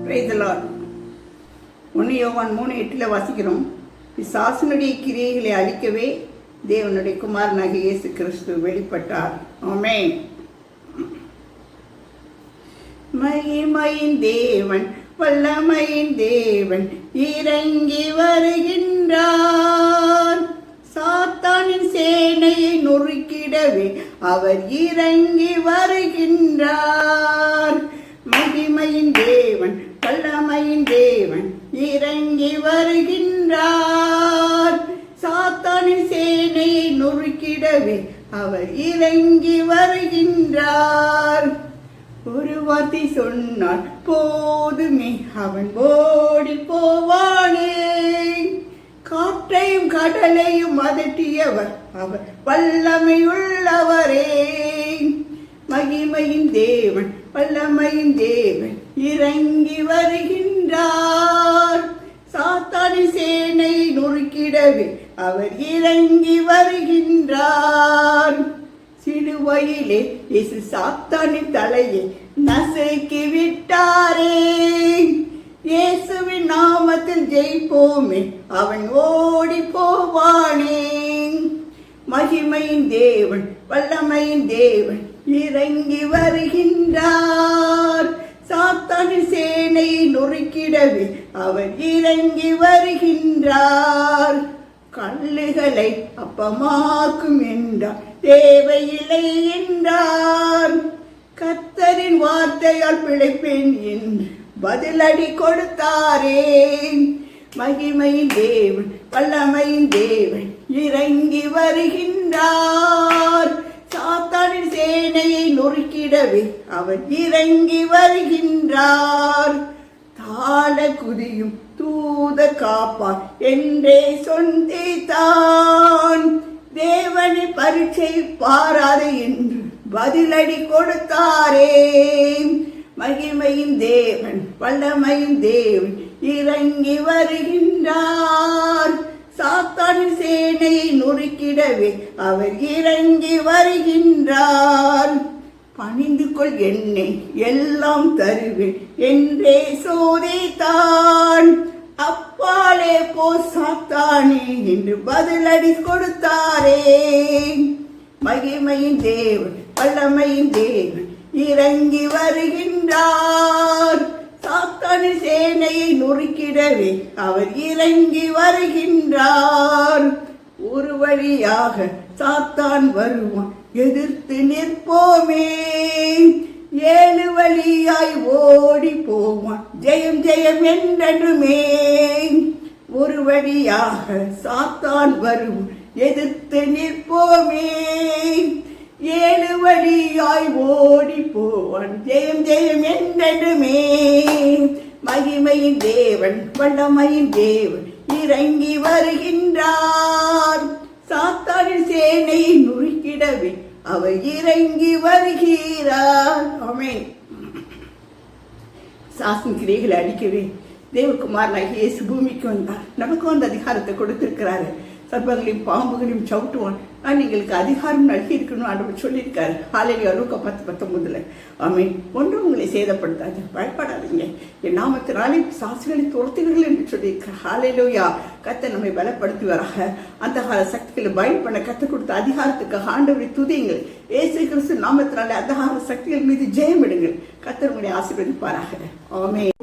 Praise the Lord. 1 யோவான் 3:8 வாசிக்கிறோம். பிசாசுனுடைய கிரியைகளை அழிக்கவே தேவனுடைய குமாரனாகிய இயேசு கிறிஸ்து வெளிப்பட்டார். ஆமென். மகிமையின் தேவன், வல்லமையின் தேவன் இறங்கி வருகின்றார். சாத்தானின் சேனையை நொறுக்கிடவே அவர் இறங்கி வருகின்றார். மகிமையின் தேவன், வல்லமையின் தேவன் இறங்கி வருகின்றார். சாத்தானின் சேனையை நொறுக்கிடவே அவர் இறங்கி வருகின்றார். ஒரு வார்த்தை சொன்னால் போதுமே, அவன் ஓடி போவானே. காற்றையும் கடலையும் அதட்டியவர் அவர் வல்லமையுள்ளவரே. மகிமையின் தேவன், வல்லமையின் தேவன் இறங்கி வருகின்றார். சாத்தானின் சேனையை நொறுக்கிடவே அவர் இறங்கி வருகின்றார். சிலுவையிலே இயேசு சாத்தானின் தலையை நசுக்கி விட்டாரே. இயேசுவின் நாமத்தில் ஜெயிப்போமே, அவன் ஓடி போவானே. மகிமையின் தேவன், வல்லமையின் தேவன் இறங்கி வருகின்றார். சாத்தானின் சேனையை நொறுக்கிடவே அவர் இறங்கி வருகின்றார். கல்லுகளை அப்பமாக்கும் என்றார், தேவையில்லை என்றார். கர்த்தரின் வார்த்தையால் பிழைப்பேன் என்று பதிலடி கொடுத்தாரே. மகிமையின் தேவன், வல்லமையின் தேவன் இறங்கி வருகின்றார். சாத்தானின் சேனையை நொறுக்கிடவே அவர் இறங்கி வருகின்றார். தாழ குதியும் தூத காப்பார் என்றே சொந்தித்தான். தேவனை பரீட்சை பாராது என்று பதிலடி கொடுத்தாரே. மகிமையின் தேவன், வல்லமையின் தேவன் இறங்கி வருகின்றார். சாத்தானின் சேனையை நொறுக்கிடவே அவர் இறங்கி வருகின்றார். பணிந்து கொள் என்னை, எல்லாம் தருவேன் என்றே சோதித்தான். அப்பாலே போ சாத்தானே என்று பதிலடி கொடுத்தாரே. மகிமையின் தேவன், வல்லமையின் தேவன் இறங்கி வருகின்றார். சாத்தானின் சேனையை நொறுக்கிடவே அவர் இறங்கி வருகின்றார். ஒரு வழியாக சாத்தான் வருவான், எதிர்த்து நிற்போமே. 7 வழியாய் ஓடி போவான், ஜெயம் ஜெயம் என்றுமே. ஒரு வழியாக சாத்தான் வருவான், எதிர்த்து நிற்போமே. 7 வழியாய் ஓடி போவான், ஜெயம் ஜெயம் என்றுமே. மகிமையின் தேவன், வல்லமையின் தேவன் இறங்கி வருகின்றார். சாத்தானின் சேனையை நொறுக்கிடவே அவர் இறங்கி வருகிறார். ஆமென். சாசன கிரியைகளை அழிக்கவே தேவகுமாரனாகிய இயேசு பூமிக்கு வந்தார். நமக்கு வந்து அதிகாரத்தை கொடுத்திருக்கிறாரு. சர்ப்பங்களையும் பாம்புகளையும் சவுட்டுவான், நான் எங்களுக்கு அதிகாரம் நல்கி இருக்கணும் ஆண்டவர் சொல்லியிருக்காரு. ஹல்லேலூயா. லூக்கா 10:19. ஆமென். ஒன்றும் உங்களை சேதப்படுத்தாது, பயப்படாதீங்க, என் நாமத்தினாலே சாசுகளை துரத்துவீர்கள் என்று சொல்லியிருக்கார். ஹல்லேலூயா. கர்த்தர் நம்மை பலப்படுத்துவாராக. அந்த கால சக்திகளை பயன் பண்ண கற்றுக் கொடுத்த அதிகாரத்துக்கு ஆண்டவரை துதியுங்கள். இயேசு கிறிஸ்து நாமத்தினாலே அந்த சக்திகள் மீது ஜெயமிடுங்கள். கர்த்தர் உங்களை ஆசீர்வதிப்பாராக. ஆமென்.